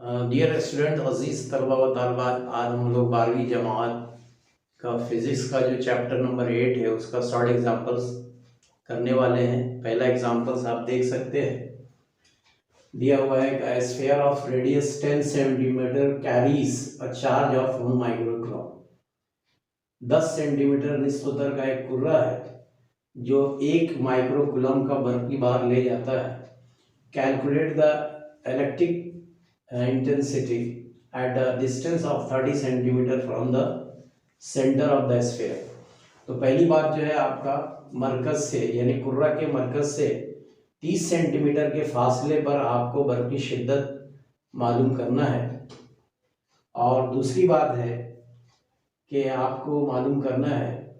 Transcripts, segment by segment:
Dear student, अजीज़ तलबा व तालबात, आज हम लोग 12वीं जमात का फिज़िक्स का जो चैप्टर नंबर 8 है उसका शॉर्ट एग्जांपल्स करने वाले हैं। पहला एग्जांपल्स आप देख सकते हैं, दिया हुआ है sphere of radius 10 centimetre carries a charge of 1 microcoulomb. 10 centimetre निस्बतर का एक कुर्रा है जो 1 माइक्रोकूलम का बर्फ की बार ले जाता है। Calculate the electric intensity at a distance of 30 centimeter from the center of the sphere। तो पहली बात जो है आपका मरकज से यानी कुर्रा के मरकज से 30 सेंटीमीटर के फासले पर आपको बर्फ की शिद्दत मालूम करना है। और दूसरी बात है कि आपको मालूम करना है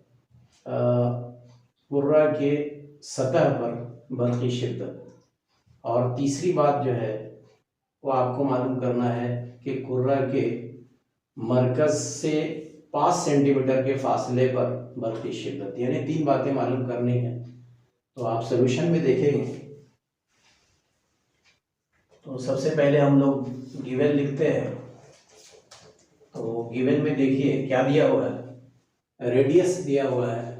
कुर्रा के सतह पर बर्फ की शिद्दत। और तीसरी बात जो है वो आपको मालूम करना है कि कुर्रा के मरकज से 5 सेंटीमीटर के फासले पर बर्फ की शिद्दत, यानी 3 बातें मालूम करनी है। तो आप सॉल्यूशन में देखेंगे तो सबसे पहले हम लोग गिवन लिखते हैं। तो गिवन में देखिए क्या दिया हुआ है, रेडियस दिया हुआ है।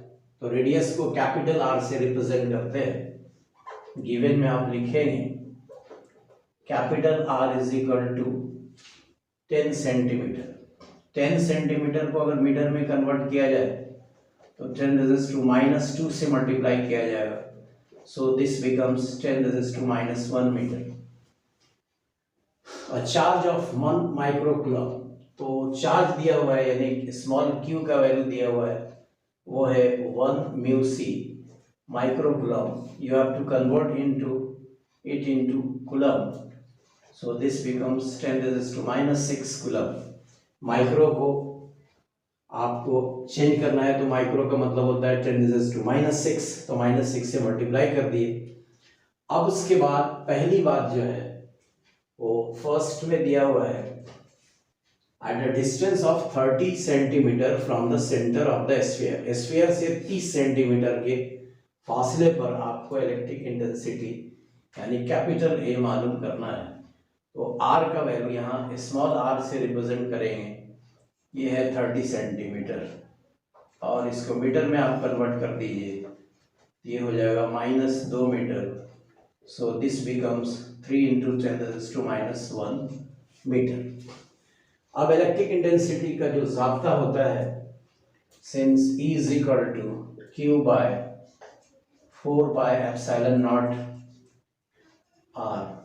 तो रेडियस को कैपिटल आर से रिप्रेजेंट करते हैं। गिवन में आप लिखेंगे capital R is equal to 10 centimetre. 10 centimetre को अगर मीटर में कन्वर्ट किया जाए तो 10⁻⁻² से मल्टीप्लाई किया जाएगा। So this becomes 10⁻⁻1 metre. Charge of 1 microcoulomb, तो चार्ज दिया हुआ है यानी स्मॉल क्यू का वैल्यू दिया हुआ है, वो है 1 μc microcoulomb. You have to convert it into coulomb, so this becomes 10⁻⁻6 coulomb. Micro को आपको चेंज करना है तो माइक्रो का मतलब होता है 10⁻⁻6, तो -6 से मल्टीप्लाई कर दिए। अब उसके बाद पहली बात जो है वो फर्स्ट में दिया हुआ है at a distance of 30 centimetre from the centre of the sphere. Sphere से 30 सेंटीमीटर के फासले पर आपको इलेक्ट्रिक इंटेंसिटी यानी कैपिटल ए मालूम करना है। तो आर का वैल्यू यहाँ स्मॉल आर से रिप्रेजेंट करेंगे, ये है 30 सेंटीमीटर और इसको मीटर में आप कन्वर्ट कर दीजिए, ये हो जाएगा -2 metre. So this becomes 3 × 10⁻⁻1 metre. अब इलेक्ट्रिक इंटेंसिटी का जो ज़ाब्ता होता है, since E is equal to Q/4πε0 R,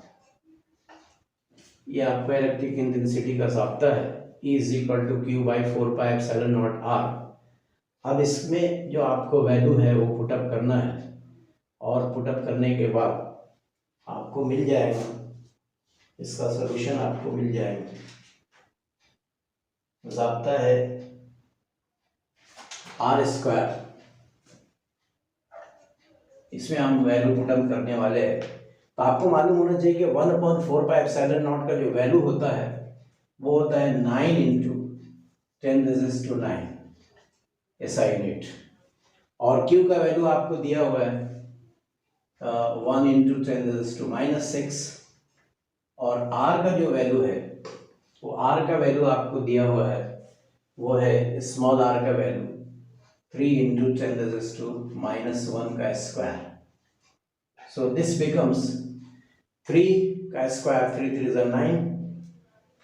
ये आपका इलेक्ट्रिक इंटेंसिटी का ज़ाब्ता है। E is equal to Q/4πε0 R. अब इसमें जो आपको वैल्यू है वो पुटअप करना है और पुटअप करने के बाद आपको मिल जाएगा, इसका सॉल्यूशन आपको मिल जाएगा। ज़ाब्ता है R², इसमें हम वैल्यू पुटअप करने वाले हैं। तो आपको मालूम होना चाहिए कि 1/4πε0 का जो वैल्यू होता है वो होता है 9 × 10⁻⁹ ऐसा यूनिट। और Q का वैल्यू आपको दिया हुआ है 1 × 10⁻⁶। और R का जो वैल्यू है वो R का वैल्यू आपको दिया हुआ है, वो है स्मॉल r का वैल्यू 3 × 10⁻⁻1 का स्क्वायर। सो दिस बिकम्स 3 का स्क्वायर, 3 3 = 9,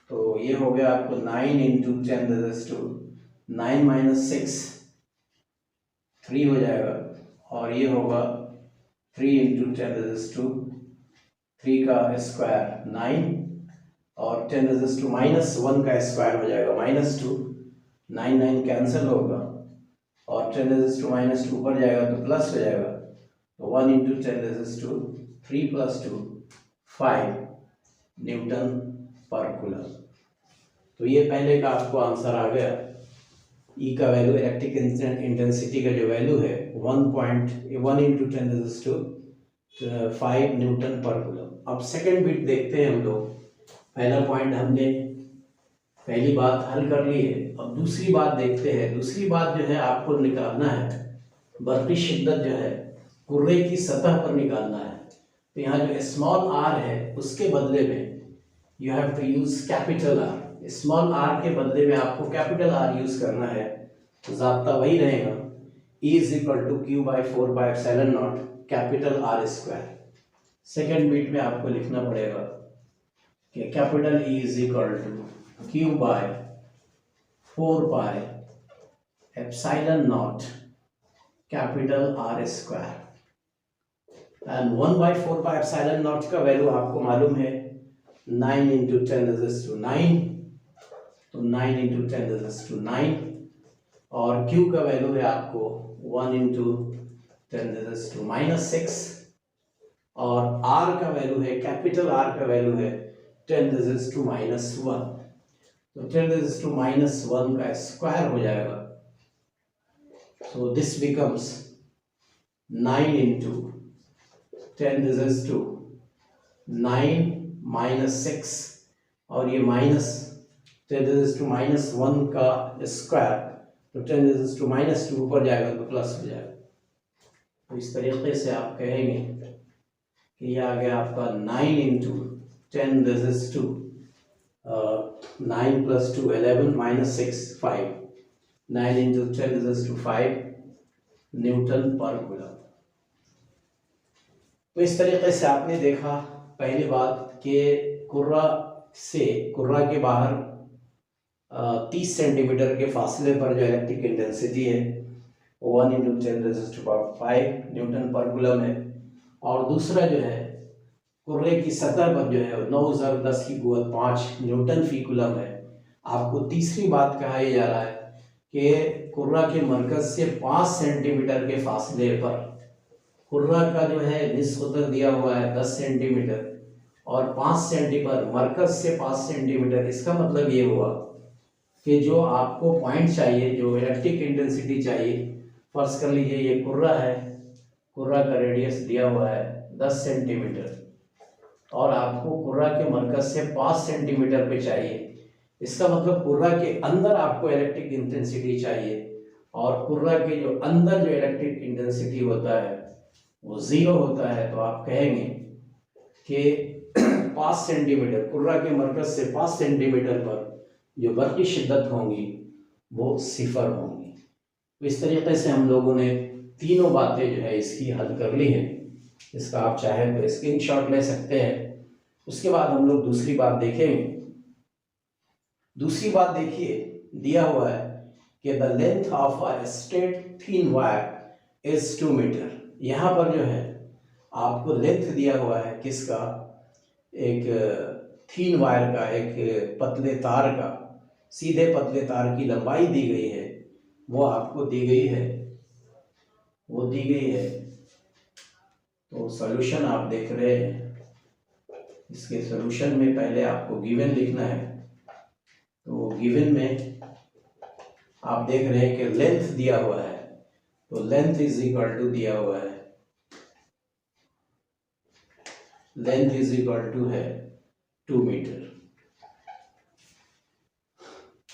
तो ये हो गया आपको 9 × 10⁻⁹ 3 हो जाएगा। और ये होगा 3 × 10⁻3 का स्क्वायर 9 और 10⁻⁻1 का स्क्वायर हो जाएगा -2, 9 9 कैंसिल होगा और 10⁻⁻2 ऊपर जाएगा तो प्लस हो जाएगा। तो 1 × 10⁻3 + 2 5 न्यूटन पर कूलम। तो ये पहले का आपको आंसर आ गया। ई का वैल्यू, इलेक्ट्रिक इंटेंसिटी का जो वैल्यू है 1 × 10⁵ न्यूटन पर कूलम। अब सेकंड बिट देखते हैं हम लोग। पहला पॉइंट हमने पहली बात हल कर ली है, अब दूसरी बात देखते हैं। दूसरी बात जो है आपको निकालना है बर्फ की शिद्दत जो है कुर्रे की सतह पर निकालना है। तो यहाँ जो स्मॉल r है उसके बदले में you have to use capital R. Small R के बदले में आपको कैपिटल आर यूज करना है, तो ज़ाब्ता वही रहेगा, E is equal to q by 4πε0 capital R square. Second beat में आपको लिखना पड़ेगा कि capital E is equal to q by 4πε0 capital R square. And 1/4πε0 का वैल्यू आपको मालूम है 9 इंटू 10⁻⁹ तो 9 इंटू 10⁻⁹, और Q का वैल्यू है आपको 1 इंटू 10⁻⁻⁶, और R का वैल्यू है, कैपिटल R का वैल्यू है 10⁻⁻1, तो 10⁻⁻1 का स्क्वायर हो जाएगा। सो दिस बिकम्स 9 इंटू 10⁻⁹ और ये माइनस 10⁻⁻1 का स्क्वायर, तो 10⁻⁻2 ऊपर जाएगा तो प्लस हो जाएगा। तो इस तरीके से आप कहेंगे कि ये आ गया आपका 9 इंटू 10⁻², 9 + 2 11 - 6 5, 9 इंटू 10⁻5 न्यूटन पर कूलम। तो इस तरीके से आपने देखा पहली बात कि कुर्रा के बाहर 30 सेंटीमीटर के फासले पर जो इलेक्ट्रिक इंटेंसिटी है वो 1 इंटू 10⁻5 न्यूटन पर कूलम है, और दूसरा जो है कुर्रे की सतह पर जो है 9×10⁵ न्यूटन फी कूलम है। आपको तीसरी बात कहा जा रहा है कि कुर्रा के मरकज से 5 सेंटीमीटर के फासले पर कुर्रा का जो है निस्बत दिया हुआ है 10 सेंटीमीटर, और 5 सेंटीमीटर मरकज से 5 सेंटीमीटर। इसका मतलब ये हुआ कि जो आपको पॉइंट चाहिए, जो इलेक्ट्रिक इंटेंसिटी चाहिए, फर्ज कर लीजिए ये कुर्रा है, कुर्रा का रेडियस दिया हुआ है 10 सेंटीमीटर, और आपको कुर्रा के मरकज से 5 सेंटीमीटर पे चाहिए। इसका मतलब कुर्रा के अंदर आपको इलेक्ट्रिक इंटेंसिटी चाहिए, और कुर्रा के जो अंदर जो इलेक्ट्रिक इंटेंसिटी होता है वो 0 होता है। तो आप कहेंगे कि 5 सेंटीमीटर कुर्रा के मरकज से 5 सेंटीमीटर पर जो बर्की शिद्दत होंगी वो 0 होंगी। तो इस तरीके से हम लोगों ने तीनों बातें जो है इसकी हल कर ली हैं। इसका आप चाहें तो स्क्रीनशॉट ले सकते हैं। उसके बाद हम लोग दूसरी बात देखेंगे। दूसरी बात देखिए, दिया हुआ है कि the length of a straight thin wire is 2 metre. यहाँ पर जो है आपको लेंथ दिया हुआ है किसका, एक थीन वायर का, एक पतले तार का, सीधे पतले तार की लंबाई दी गई है, वो आपको दी गई है, वो दी गई है। तो सॉल्यूशन आप देख रहे हैं, इसके सॉल्यूशन में पहले आपको गिवन लिखना है। तो गिवन में आप देख रहे हैं कि लेंथ दिया हुआ है, तो लेंथ इज इक्वल टू दिया हुआ है, लेंथ इज इक्वल टू है 2 मीटर।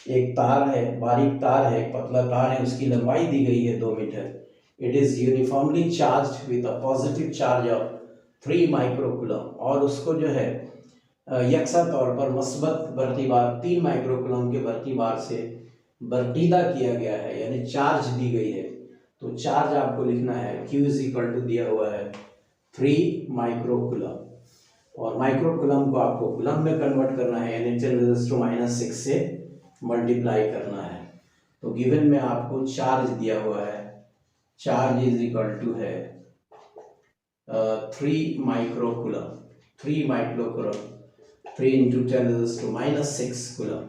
एक तार है, बारीक तार है, पतला तार है, उसकी लंबाई दी गई है 2 metre. It is uniformly charged with a positive charge of 3 microcoulomb, और उसको जो है यकसा तौर पर मस्बत बरकी बार 3 माइक्रोकूलम के बरकी बार से बरकीदा किया गया है, यानी चार्ज दी गई है। तो चार्ज आपको लिखना है Q इज इक्वल टू दिया हुआ है 3 माइक्रोकूलम, और माइक्रोकूलम को आपको कूलम में कन्वर्ट करना है, यानी 10⁻⁻6 से मल्टीप्लाई करना है। तो गिवन में आपको चार्ज दिया हुआ है, चार्ज इज इक्वल टू है 3 microcoulomb, 3 microcoulomb, 3 into 10⁻⁻6 coulomb.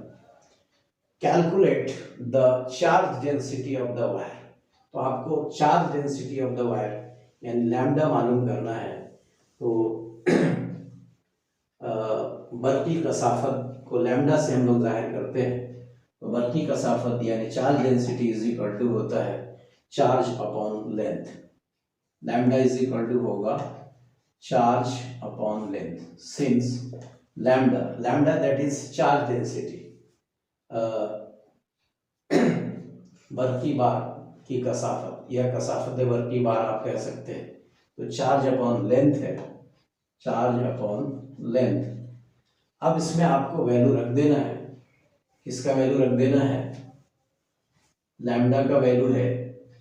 Calculate the charge density of the wire. तो आपको charge density of the wire यानी लैम्डा मालूम करना है। तो बर्की कसाफत को लैम्डा से हम लोग जाहिर करते हैं। तो बर्की कसाफत यानी charge density is equal to होता है charge upon length. Lambda is equal to होगा charge upon length, since lambda that is charge density, बर्की बार की कसाफत या कसाफत बर्की बार आप कह सकते हैं। तो चार्ज अपॉन लेंथ है, चार्ज अपॉन लेंथ। अब इसमें आपको वैल्यू रख देना है, किसका वैल्यू रख देना है, लैम्डा का वैल्यू है,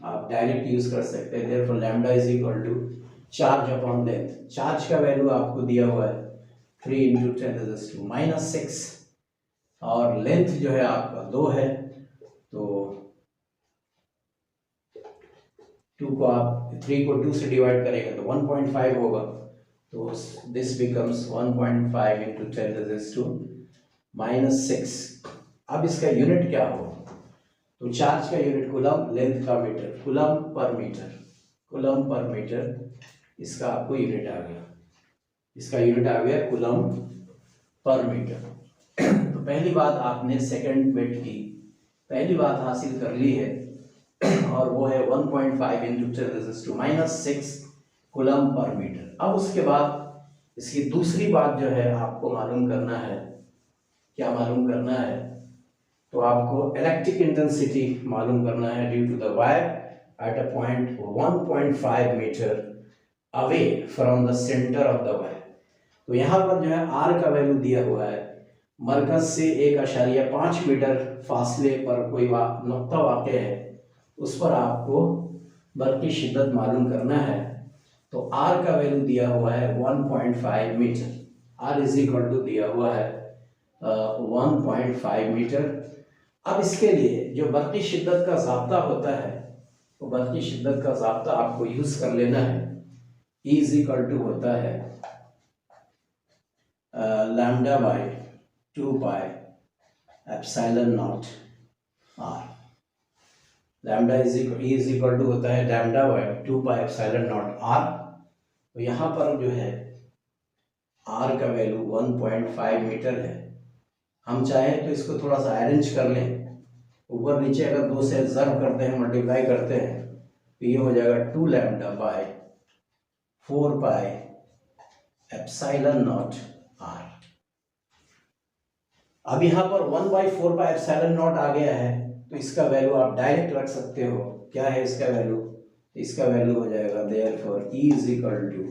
आप डायरेक्ट यूज कर सकते हैं। Therefore lambda is equal to charge upon length. Charge का वैल्यू आपको दिया हुआ है 3 इंटू 10⁻⁻⁶, और लेंथ जो है आपका 2 है, तो 2 को आप 3 को 2 से डिवाइड करेंगे तो 1.5 होगा, तो दिस बिकम्स 1.5 इंटू 10⁻⁻⁶। अब इसका यूनिट क्या होगा, तो चार्ज का यूनिट कूलम, लेंथ का मीटर, कूलम पर मीटर, कूलम पर मीटर, इसका आपको यूनिट आ गया, इसका यूनिट आ गया कूलम पर मीटर। तो पहली बात आपने सेकंड बिट की पहली बात हासिल कर ली है, और वो है 1.5 इंटू 10⁻⁻⁶ कूलम पर मीटर। अब उसके बाद इसकी दूसरी बात जो है आपको मालूम करना है, क्या मालूम करना है, तो आपको इलेक्ट्रिक इंटेंसिटी मालूम करना है due to the wire at a point 1.5 metre away from the centre of the wire. तो यहाँ पर जो है आर का वैल्यू दिया हुआ है, मरकज से 1.5 मीटर फासले पर कोई नुक्ता वाक़ है, उस पर आपको बर्फ की शिद्दत मालूम करना है। तो आर का वैल्यू दिया हुआ है 1.5 metre, R is equal to दिया हुआ है 1.5 मीटर। अब इसके लिए जो बर्क़ी शिद्दत का ज़ाब्ता होता है, तो बर्क़ी शिद्दत का ज़ाब्ता आपको यूज़ कर लेना है, E इज इक्वल टू होता है lambda by 2 pi epsilon naught R. Lambda is equal to होता है lambda by 2 pi epsilon naught R. तो यहाँ पर जो है आर का वैल्यू 1.5 मीटर है। हम चाहें तो इसको थोड़ा सा अरेंज कर लें, ऊपर नीचे अगर 2 से ज़र्ब करते हैं, मल्टीप्लाई करते हैं, तो ये हो जाएगा 2 lambda by 4 pi epsilon naught R. अब यहाँ पर 1/4 पाई एप्सिलॉन नॉट आ गया है, तो इसका वैल्यू आप डायरेक्ट रख सकते हो। क्या है इसका वैल्यू, इसका वैल्यू हो जाएगा therefore E is equal to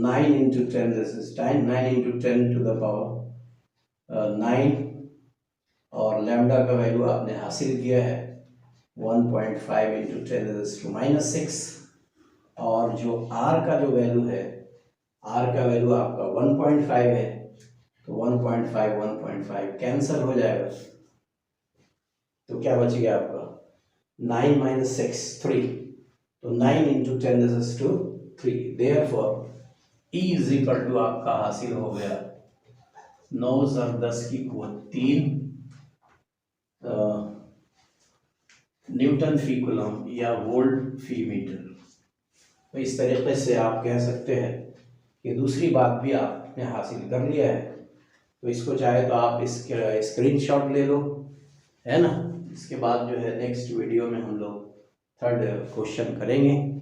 9 into 10, this is 9 into 10 to the power 9, और लैम्डा का वैल्यू आपने हासिल किया है 1.5 इंटू 10⁻⁻⁶, और जो आर का जो वैल्यू है, आर का वैल्यू आपका 1.5 है, तो 1.5 कैंसिल हो जाएगा, तो क्या बच गया आपका 9 माइनस 6 3, तो 9 into 10⁻³ therefore E is equal to आपका हासिल हो गया 9×10 की कुवत 3 न्यूटन फी कूलम या वोल्ट फी मीटर। तो इस तरीके से आप कह सकते हैं कि दूसरी बात भी आपने हासिल कर लिया है। तो इसको चाहे तो आप इसके स्क्रीनशॉट ले लो, है ना। इसके बाद जो है नेक्स्ट वीडियो में हम लोग थर्ड क्वेश्चन करेंगे।